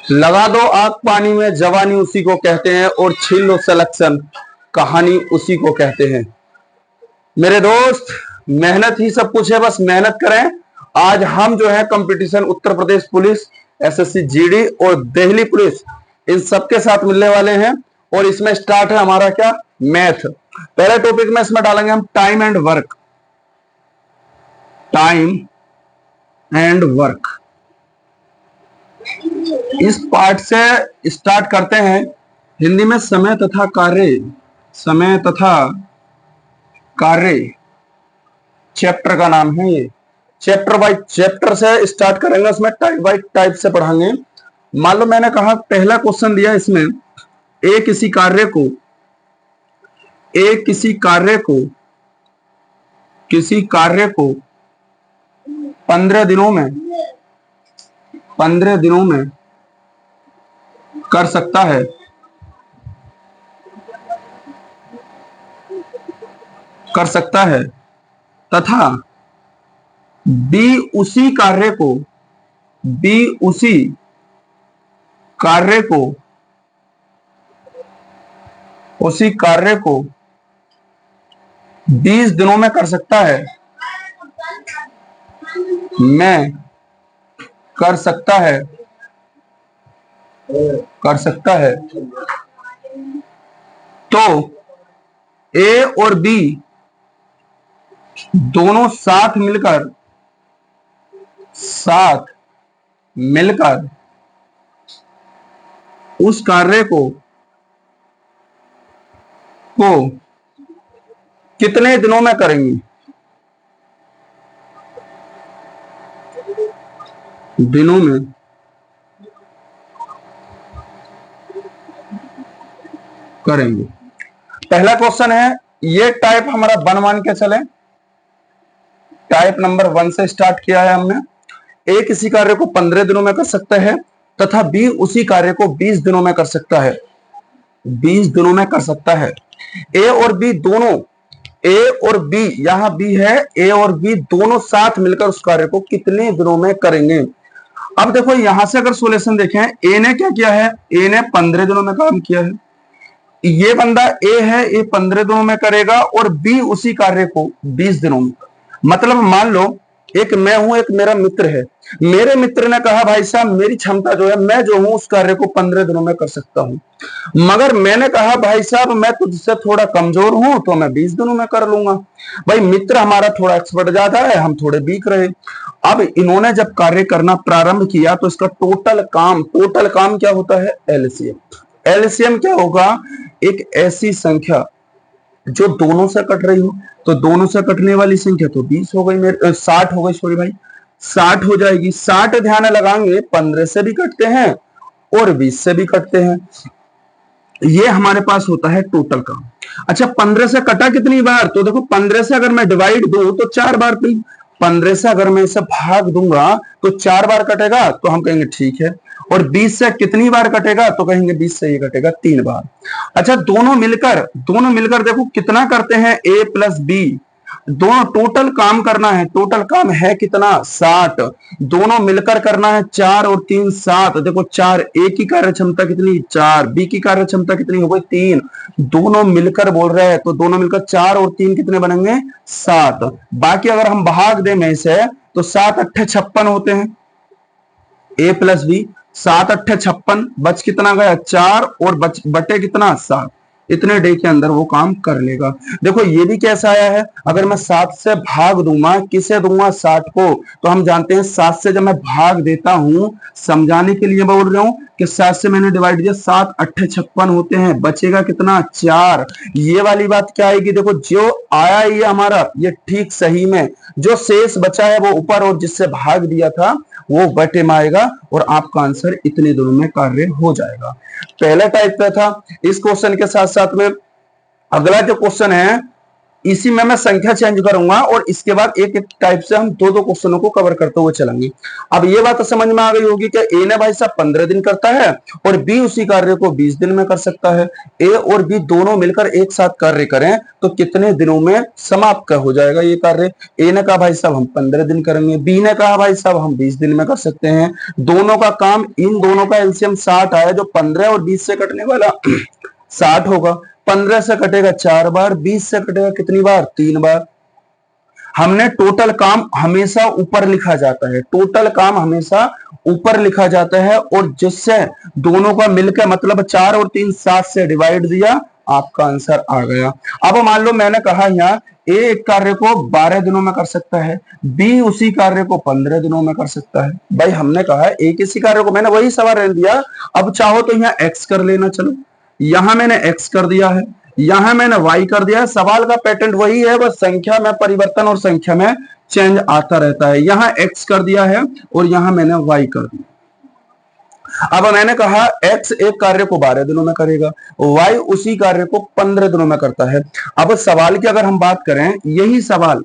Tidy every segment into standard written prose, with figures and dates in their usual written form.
लगा दो आग पानी में, जवानी उसी को कहते हैं, और छीन लो सिलेक्शन, कहानी उसी को कहते हैं। मेरे दोस्त, मेहनत ही सब कुछ है, बस मेहनत करें। आज हम जो है competition Uttar Pradesh police, SSC GD और दिल्ली पुलिस, इन सबके साथ मिलने वाले हैं। और इसमें स्टार्ट है हमारा क्या, मैथ। पहले टॉपिक में इसमें डालेंगे हम time and work. Time and work, इस पार्ट से स्टार्ट करते हैं। हिंदी में समय तथा कार्य, समय तथा कार्य चैप्टर का नाम है ये। चैप्टर बाय चैप्टर से स्टार्ट करेंगे, उसमें टाइप बाय टाइप से पढ़ाएंगे। मान लो मैंने कहा पहला क्वेश्चन दिया इसमें, ए किसी कार्य को 15 दिनों में कर सकता है तथा बी उसी कार्य को 20 दिनों में कर सकता है। मैं कर सकता है तो ए और बी दोनों साथ मिलकर उस कार्य को कितने दिनों में करेंगे? दिनों में करेंगे। पहला क्वेश्चन है, ये टाइप हमारा 1 मान के चले। टाइप नंबर 1 से स्टार्ट किया है हमने। ए किसी कार्य को 15 दिनों में कर सकता है तथा बी उसी कार्य को 20 दिनों में कर सकता है। 20 दिनों में कर सकता है। ए और बी दोनों, ए और बी, यहां बी है, ए और बी दोनों साथ मिलकर उस कार्य को कितने दिनों में करेंगे? अब देखो यहां से अगर सोल्यूशन देखें, ए ने क्या किया है, ए ने 15 दिनों में काम किया है। ये बंदा ए है, ए 15 दिनों में करेगा और बी उसी कार्य को 20 दिनों में। मतलब मान लो एक मैं हूं, एक मेरा मित्र है। मेरे मित्र ने कहा भाई साहब मेरी क्षमता जो है, मैं जो हूं उस कार्य को 15 दिनों में कर सकता हूं। मगर मैंने कहा भाई साहब मैं तुझसे थोड़ा कमजोर हूं तो मैं 20 दिनों में कर लूंगा। भाई मित्र हमारा थोड़ा एक्सपर्ट ज्यादा है, हम थोड़े वीक रहे। अब इन्होंने जब कार्य करना प्रारंभ किया तो इसका टोटल काम क्या होता है? एलसीएम। एलसीएम क्या होगा? एक ऐसी संख्या जो दोनों से कट रही हो, तो दोनों से कटने वाली संख्या तो 20 हो गई, 60 हो गई, सॉरी भाई 60 हो जाएगी। 60 ध्यान लगाएंगे, 15 से भी कटते हैं और 20 से भी कटते हैं। ये हमारे पास होता है टोटल काम। अच्छा 15 से कटा कितनी बार? तो देखो 15 से अगर मैं डिवाइड दूं तो 4 बार। 15 से अगर मैं इसे भाग दूंगा तो 4 बार कटेगा, तो हम कहेंगे ठीक है। और 20 से कितनी बार कटेगा? तो कहेंगे 20 से ये कटेगा 3 बार। अच्छा दोनों मिलकर देखो कितना करते हैं, ए प्लस बी, दोनों टोटल काम करना है। टोटल काम है कितना? 60। दोनों मिलकर करना है 4 और 3 7। देखो 4, ए की कार्य क्षमता कितनी? 4, बी की कार्य क्षमता कितनी हो गई? 3। दोनों मिलकर बोल रहे हैं तो दोनों मिलकर 4 और 3 कितने बनेंगे? 7। बाकी अगर हम भाग दें में से तो 7 अट्ठे 56 होते हैं, ए प्लस बी। 7 अट्ठे 56, बच कितना गया? 4 और बटे कितना? 7। इतने डे के अंदर वो काम कर लेगा। देखो ये भी कैसा आया है, अगर मैं 7 से भाग दूंगा, किसे दूंगा? 60 को। तो हम जानते हैं 7 से जब मैं भाग देता हूं, समझाने के लिए बोल रहा हूं कि 7 से मैंने डिवाइड किया, 7 अट्ठे 56 होते हैं, बचेगा कितना? 4। ये वाली बात क्या आएगी? देखो जो आया ये हमारा, ये ठीक सही में जो शेष बचा है वो ऊपर, और जिससे भाग दिया था वो बटे में आएगा और आपका आंसर इतने दिनों में कार्य हो जाएगा। पहले टाइप पे था। इस क्वेश्चन के साथ साथ में अगला जो क्वेश्चन है, इसी में मैं संख्या चेंज करूंगा और इसके बाद एक एक टाइप से हम दो दो क्वेश्चनों को कवर करते हुए चलेंगे। अब ये बात तो समझ में आ गई होगी कि ए ने भाई साहब 15 दिन करता है और बी उसी कार्य को 20 दिन में कर सकता है। ए और बी दोनों मिलकर एक साथ कार्य करें तो कितने दिनों में समाप्त हो जाएगा ये कार्य। ए ने कहा भाई साहब हम 15 दिन करेंगे, बी ने कहा भाई साहब हम 20 दिन में कर सकते हैं। दोनों का काम, इन दोनों का एलसीएम 60 आया, जो 15 और 20 से कटने वाला 60 होगा। 15 से कटेगा 4 बार, 20 से कटेगा कितनी बार? 3 बार। हमने टोटल काम हमेशा ऊपर लिखा जाता है, टोटल काम हमेशा ऊपर लिखा जाता है, और जिससे दोनों का मिलकर मतलब 4 और 3 7 से डिवाइड दिया, आपका आंसर आ गया। अब मान लो मैंने कहा यहाँ ए एक कार्य को 12 दिनों में कर सकता है, बी उसी कार्य को 15 दिनों में कर सकता है। भाई हमने कहा ए किसी कार्य को, मैंने वही सवाल रह दिया। अब चाहो तो यहाँ एक्स कर लेना, चलो यहां मैंने एक्स कर दिया है, यहां मैंने वाई कर दिया है। सवाल का पैटर्न वही है, बस संख्या में परिवर्तन और संख्या में चेंज आता रहता है। यहां एक्स कर दिया है और यहां मैंने वाई कर दिया। अब मैंने कहा एक्स एक कार्य को 12 दिनों में करेगा, वाई उसी कार्य को 15 दिनों में करता है। अब सवाल की अगर हम बात करें, यही सवाल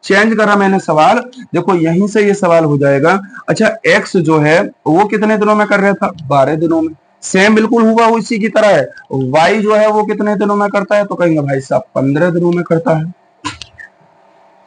चेंज करा मैंने सवाल, देखो यहीं से ये सवाल हो जाएगा। अच्छा एक्स जो है वो कितने दिनों में कर रहा था? 12 दिनों में। सेम बिल्कुल हुआ उसी की तरह है। वाई जो है वो कितने दिनों में करता है? तो कहेंगे भाई साहब 15 दिनों में करता है।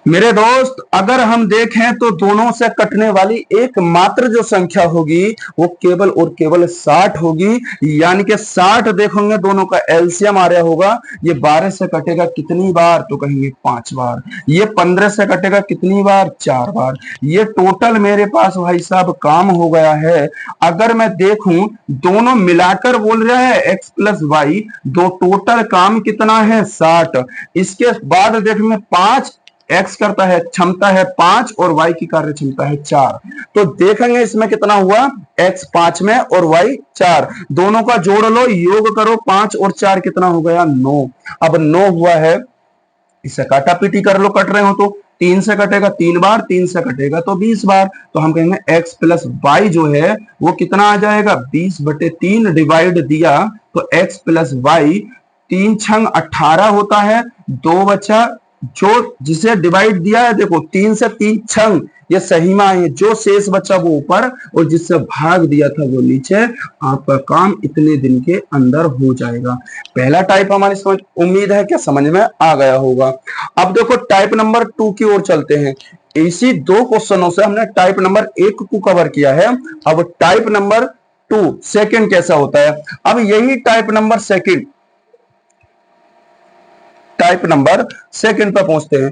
मेरे दोस्त अगर हम देखें तो दोनों से कटने वाली एकमात्र जो संख्या होगी वो केवल और केवल 60 होगी, यानी कि 60 देखेंगे दोनों का एलसीएम आ रहा होगा। ये 12 से कटेगा कितनी बार? तो कहेंगे 5 बार। ये 15 से कटेगा कितनी बार? 4 बार। ये टोटल मेरे पास भाई साहब काम हो गया है। अगर मैं देखूं दोनों मिलाकर बोल रहा है एक्स प्लस वाई, दो टोटल काम कितना है? 60। इसके बाद देखेंगे 5 एक्स करता है, क्षमता है 5 और वाई की कार्य क्षमता है 4। तो देखेंगे इसमें कितना हुआ, एक्स 5 में और वाई 4। दोनों का जोड़ लो, योग करो, 5 और 4 कितना हो गया? 9। अब 9 हुआ है, इसे काटा पीटी कर लो, कट रहे हो तो 3 से कटेगा 3 बार, 3 से कटेगा तो 20 बार। तो हम कहेंगे एक्स प्लस वाई जो है वो कितना आ जाएगा? 20/3 डिवाइड दिया तो एक्स प्लस वाई 3 छंग 18 होता है। 2 बचा, जो जिसे डिवाइड दिया है देखो 3 से 3 छंग ये सही में आए, जो शेष बचा वो ऊपर और जिससे भाग दिया था वो नीचे। आपका काम इतने दिन के अंदर हो जाएगा। पहला टाइप हमारी समझ, उम्मीद है क्या समझ में आ गया होगा। अब देखो टाइप नंबर 2 की ओर चलते हैं। इसी दो क्वेश्चनों से हमने टाइप नंबर 1 को कवर किया है। अब टाइप नंबर 2 सेकंड कैसा होता है। अब यही type number second, type number second पर पहुंचते हैं।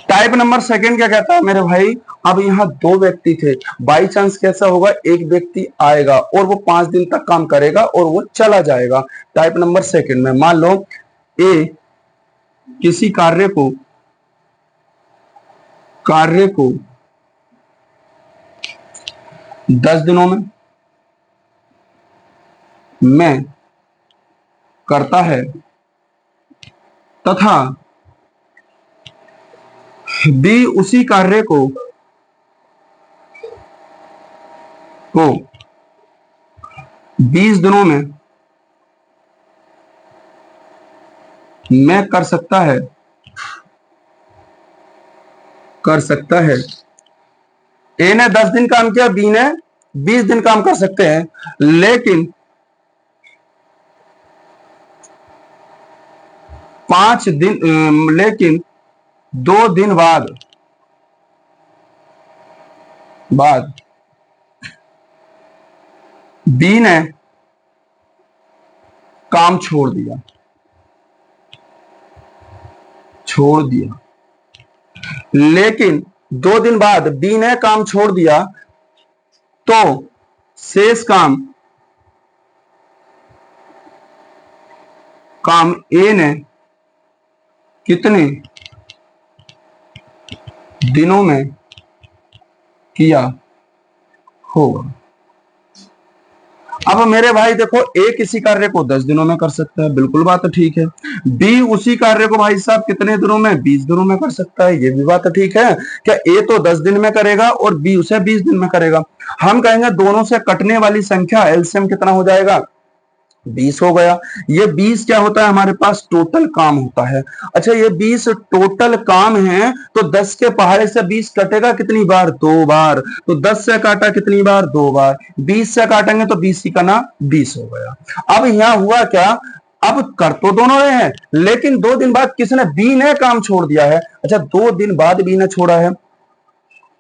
टाइप नंबर सेकंड क्या कहता है मेरे भाई, अब यहाँ दो व्यक्ति थे, बाई चांस कैसा होगा, एक व्यक्ति आएगा और वो 5 दिन तक काम करेगा और वो चला जाएगा। टाइप नंबर सेकंड में मान लो ए किसी कार्य को 10 दिनों में करता है तथा बी उसी कार्य को 20 दिनों में कर सकता है। ए ने 10 दिन काम किया, बी ने 20 दिन काम कर सकते हैं, लेकिन 5 दिन, लेकिन 2 दिन बाद बी ने काम छोड़ दिया, लेकिन 2 दिन बाद बी ने काम छोड़ दिया तो शेष काम ए ने कितने दिनों में किया होगा। अब मेरे भाई देखो, ए किसी कार्य को 10 दिनों में कर सकता है, बिल्कुल बात तो ठीक है। बी उसी कार्य को भाई साहब कितने दिनों में, 20 दिनों में कर सकता है, ये भी बात तो ठीक है। क्या ए तो 10 दिन में करेगा और बी उसे 20 दिन में करेगा। हम कहेंगे दोनों से कटने वाली संख्या एलसीएम कितना हो जाएगा, 20 हो गया। ये 20 क्या होता है हमारे पास, टोटल काम होता है। अच्छा ये 20 टोटल काम है, तो 10 के पहाड़े से 20 कटेगा कितनी बार, 2 बार। तो 10 से काटा कितनी बार, 2 बार। 20 से काटेंगे तो 20 का ना 20 हो गया। अब यहां हुआ क्या, अब कर तो दोनों रहे हैं, लेकिन 2 दिन बाद किसने, बी ने काम छोड़ दिया है। अच्छा 2 दिन बाद बी ने छोड़ा है।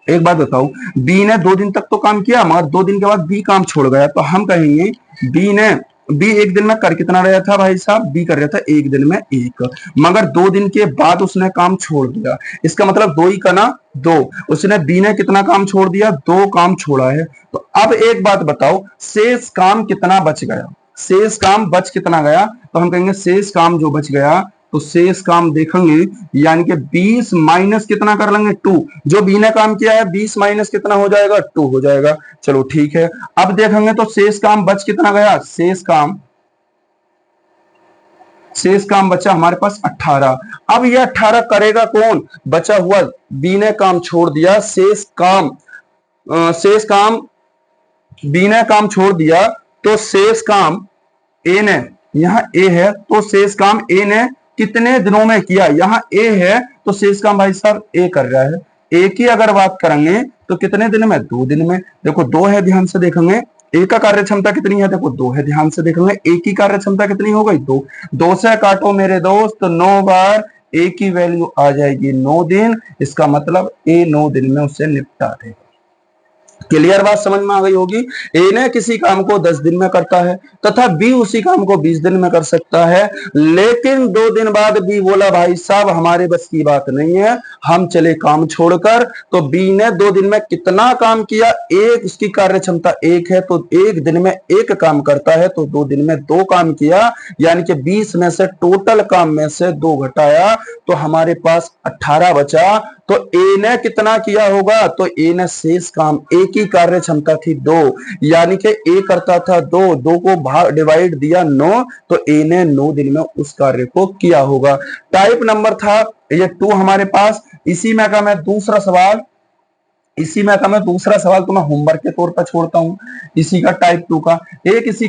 एक बात बताओ, बी ने 2 दिन तक तो काम किया, मगर 2 दिन के बाद बी काम छोड़ गया, तो हम कहेंगे बी एक दिन में कर कितना रहा था भाई साहब, बी कर रहा था एक दिन में 1, मगर 2 दिन के बाद उसने काम छोड़ दिया। इसका मतलब 2 ही का ना 2, उसने बी ने कितना काम छोड़ दिया, 2 काम छोड़ा है। तो अब एक बात बताओ, शेष काम कितना बच गया, शेष काम बच कितना गया, तो हम कहेंगे शेष काम जो बच गया, तो शेष काम देखेंगे, यानी कि 20 माइनस कितना कर लेंगे, 2। जो बी ने काम किया है 20 माइनस कितना हो जाएगा, 2 हो जाएगा। चलो ठीक है, अब देखेंगे तो शेष काम बच कितना गया, शेष काम बचा हमारे पास 18। अब ये 18 करेगा कौन, बचा हुआ, बी ने काम छोड़ दिया, शेष काम बी ने काम छोड़ दिया, तो शेष काम ए ने, यहाँ ए है तो शेष काम ए ने कितने दिनों में किया, यहाँ ए है तो शेष काम भाई साहब ए कर रहा है। ए की अगर बात करेंगे तो कितने दिन में, 2 दिन में। देखो 2 है, ध्यान से देखेंगे, ए का कार्य क्षमता कितनी है, देखो 2 है, ध्यान से देखेंगे, ए की कार्य क्षमता कितनी हो गई, 2। 2 से काटो मेरे दोस्त 9 बार, ए की वैल्यू आ जाएगी 9 दिन। इसका मतलब ए 9 दिन में उसे निपटा देगा। क्लियर बात समझ में आ गई होगी। ए ने किसी काम को 10 दिन में करता है तथा बी उसी काम को 20 दिन में कर सकता है, लेकिन 2 दिन बाद बी बोला भाई साहब हमारे बस की बात नहीं है, हम चले काम छोड़कर। तो बी ने 2 दिन में कितना काम किया, एक, उसकी कार्य क्षमता 1 है तो 1 दिन में 1 काम करता है, तो 2 दिन में 2 काम किया, यानी कि 20 में से टोटल काम में से 2 घटाया तो हमारे पास 18 बचा। तो ए ने कितना किया होगा, तो ए ने शेष काम, ए की कार्य क्षमता थी 2, यानी कि ए करता था 2 को भाग डिवाइड दिया 9, तो ए ने 9 दिन में उस कार्य को किया होगा। टाइप नंबर था ये 2 हमारे पास। इसी में का मैं दूसरा सवाल तो मैं होमवर्क के तौर पर छोड़ता हूं, इसी का टाइप 2 का। ए किसी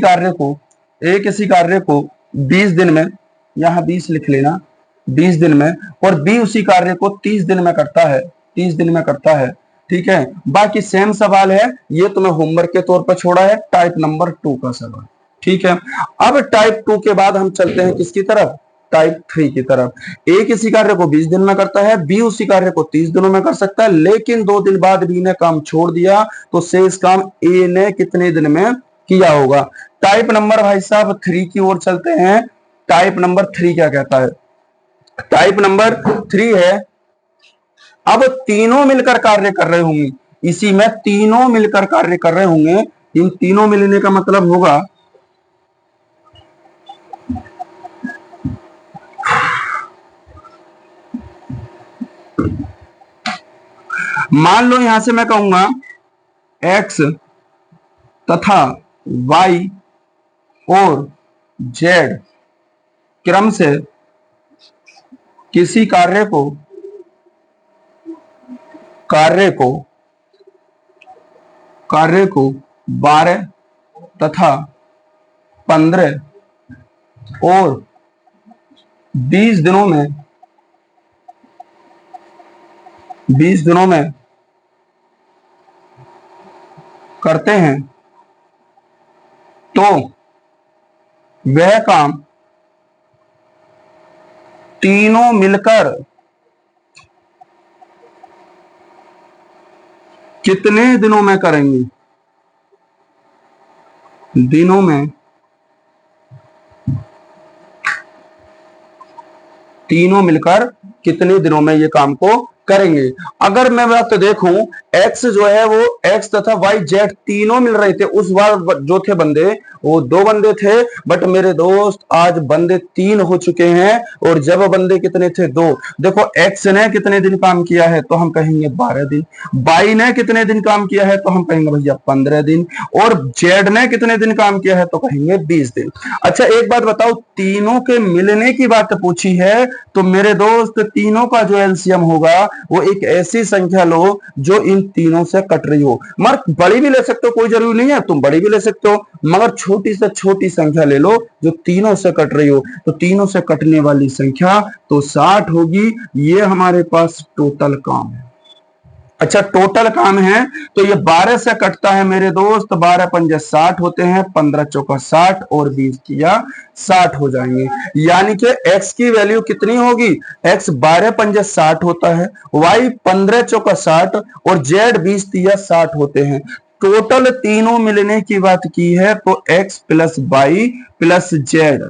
कार्य को 20 दिन में, यहां 20 लिख लेना, 20 दिन में, और बी उसी कार्य को 30 दिन में करता है, ठीक है। बाकी सेम सवाल है, ये तुम्हें होमवर्क के तौर पर छोड़ा है, टाइप नंबर 2 का सवाल, ठीक है। अब टाइप 2 के बाद हम चलते हैं किसकी तरफ, टाइप 3 की तरफ। ए किसी कार्य को 20 दिन में करता है, बी उसी कार्य को 30 दिनों में कर सकता है, लेकिन 2 दिन बाद बी ने काम छोड़ दिया, तो शेष काम ए ने कितने दिन में किया होगा। टाइप नंबर भाई साहब 3 की ओर चलते हैं। टाइप नंबर 3 क्या कहता है, टाइप नंबर 3 है, अब तीनों मिलकर कार्य कर रहे होंगे, इसी में तीनों मिलकर कार्य कर रहे होंगे। इन तीनों मिलने का मतलब होगा, मान लो यहां से मैं कहूंगा एक्स तथा वाई और जेड क्रम से किसी कार्य को 12 तथा 15 और 20 दिनों में करते हैं, तो वह काम तीनों मिलकर कितने दिनों में करेंगे, दिनों में, तीनों मिलकर कितने दिनों में ये काम को करेंगे। अगर मैं बात देखूं, एक्स जो है वो एक्स तथा वाई जेड तीनों मिल रहे थे उस बार, जो थे बंदे वो 2 बंदे थे, बट मेरे दोस्त आज बंदे 3 हो चुके हैं। और जब बंदे कितने थे? 2। देखो एक्स ने कितने दिन काम किया है? तो हम कहेंगे 12 दिन। वाई ने कितने दिन काम किया है? तो हम कहेंगे भैया 15 दिन। और जेड ने कितने दिन काम किया है? तो कहेंगे 20 दिन। अच्छा एक बात बताओ, तीनों के मिलने की बात पूछी है, तो मेरे दोस्त तीनों का जो एलसीएम होगा वो एक ऐसी संख्या लो जो इन तीनों से कट रही हो। मगर बड़ी भी ले सकते हो, कोई जरूरी नहीं है, तुम बड़ी भी ले सकते हो, मगर छोटी से छोटी संख्या ले लो जो तीनों से कट रही हो। तो तीनों से कटने वाली संख्या तो 60 होगी। ये हमारे पास टोटल काम है। अच्छा टोटल काम है तो ये 12 से कटता है मेरे दोस्त, 12 पंजे 60 होते हैं, 15 चौका 60 और 20 किया 60 हो जाएंगे। यानी कि x की वैल्यू कितनी होगी? x 12 पंजे 60 होता है, y 15 चौका 60 और z 20 तिया 60 होते हैं। टोटल तीनों मिलने की बात की है तो x plus Y plus Z,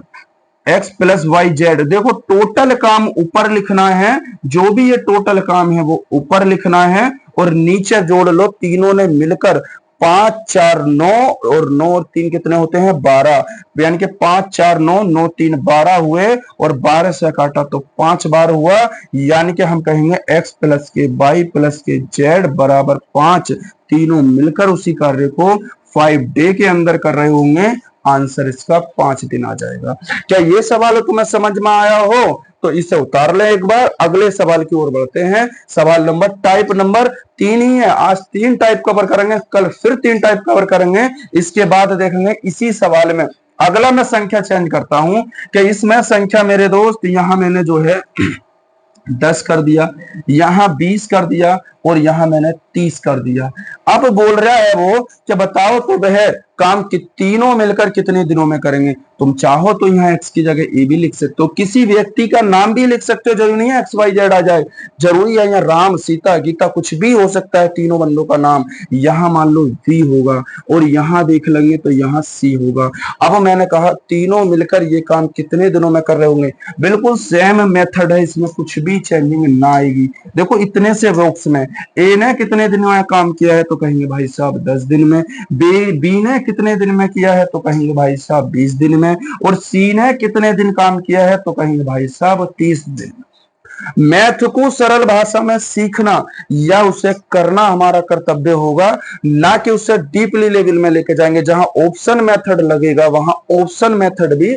X plus Y Z. देखो टोटल काम ऊपर लिखना है, जो भी ये टोटल काम है वो ऊपर लिखना है और नीचे जोड़ लो। तीनों ने मिलकर 5 4 9 और 9 और 3 कितने होते हैं? 12। यानी कि 5 4 9 9 3 12 हुए और 12 से काटा तो 5 बार हुआ। यानी कि हम कहेंगे x प्लस के वाई प्लस के जेड बराबर 5। तीनों मिलकर उसी कार्य को 5 डे के अंदर कर रहे होंगे। आंसर इसका 5 दिन आ जाएगा। क्या ये सवाल तुम्हें समझ में आया हो? तो इसे उतार ले एक बार, अगले सवाल की ओर बढ़ते हैं। सवाल नंबर टाइप नंबर 3 ही है। आज 3 टाइप कवर करेंगे, कल फिर 3 टाइप कवर करेंगे। इसके बाद देखेंगे इसी सवाल में अगला मैं संख्या चेंज करता हूं कि इसमें संख्या मेरे दोस्त यहां मैंने जो है 10 कर दिया, यहां 20 कर दिया और यहां मैंने 30 कर दिया। अब बोल रहा है वो कि बताओ तो वह काम तीनों मिलकर कितने दिनों में करेंगे। तुम चाहो तो यहाँ x की जगह ए भी लिख सकते हो, किसी व्यक्ति का नाम भी लिख सकते हो, जरूरी नहीं है XYZ आ जाए। जरूरी है यहाँ राम सीता गीता कुछ भी हो सकता है, तीनों बंदों का नाम। यहाँ मान लो V होगा और यहाँ देख लेंगे तो यहाँ C होगा। अब मैंने कहा तीनों मिलकर ये काम कितने दिनों में कर रहे होंगे। बिल्कुल सेम मेथड है, इसमें कुछ भी चेंजिंग ना आएगी। देखो इतने से बॉक्स में ए ने कितने दिनों में काम किया है तो कहेंगे भाई साहब 10 दिन में, बी ने कितने दिन में किया है तो कहेंगे भाई साहब 20 दिन में, और सी ने कितने दिन काम किया है तो कहेंगे भाई साहब 30 दिन। मैथ को सरल भाषा में सीखना या उसे करना हमारा कर्तव्य होगा, ना कि उसे डीपली लेवल में लेके जाएंगे। जहां ऑप्शन मेथड लगेगा वहां ऑप्शन मेथड भी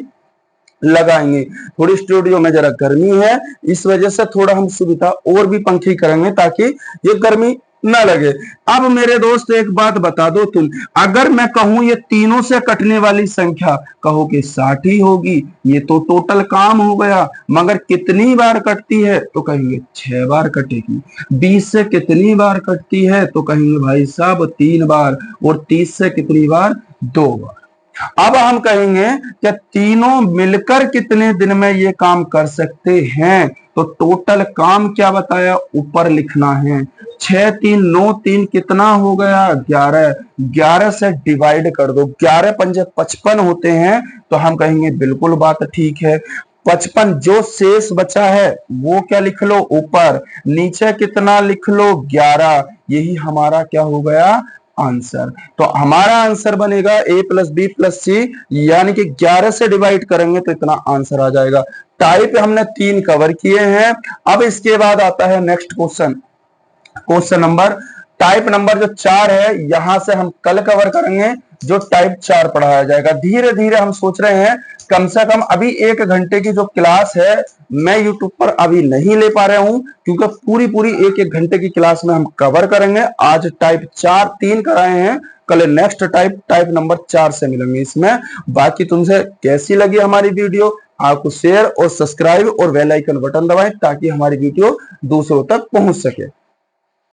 लगाएंगे। थोड़ी स्टूडियो में जरा गर्मी है, इस वजह से थोड़ा हम सुविधा और भी पंखी करेंगे ताकि ये गर्मी ना लगे। अब मेरे दोस्त एक बात बता दो तुम, अगर मैं कहूं ये तीनों से कटने वाली संख्या, कहो कि 60 ही होगी, ये तो टोटल काम हो गया। मगर कितनी बार कटती है तो कहेंगे 6 बार कटेगी। 20 से कितनी बार कटती है तो कहेंगे भाई साहब 3 बार, और 30 से कितनी बार? 2 बार। अब हम कहेंगे कि तीनों मिलकर कितने दिन में ये काम कर सकते हैं, तो टोटल काम क्या बताया ऊपर लिखना है। 6 3 9 3 कितना हो गया? 11। 11 से डिवाइड कर दो, 11 पंजे 55 होते हैं, तो हम कहेंगे बिल्कुल बात ठीक है। 55 जो शेष बचा है वो क्या लिख लो ऊपर, नीचे कितना लिख लो 11। यही हमारा क्या हो गया? आंसर। तो हमारा आंसर बनेगा a प्लस बी प्लस सी, यानी कि 11 से डिवाइड करेंगे तो इतना आंसर आ जाएगा। टाइप हमने 3 कवर किए हैं। अब इसके बाद आता है next question, question number type number जो 4 है, यहां से हम कल कवर करेंगे जो टाइप 4 पढ़ाया जाएगा। धीरे धीरे हम सोच रहे हैं कम से कम अभी 1 घंटे की जो क्लास है मैं यूट्यूब पर अभी नहीं ले पा रहा हूं, क्योंकि पूरी पूरी 1 घंटे की क्लास में हम कवर करेंगे। आज टाइप 4 3 कराए हैं, कल नेक्स्ट टाइप नंबर 4 से मिलेंगे इसमें। बाकी तुमसे कैसी लगी हमारी वीडियो, आपको शेयर और सब्सक्राइब और बेल आइकन बटन दबाएं ताकि हमारी वीडियो दूसरों तक पहुंच सके।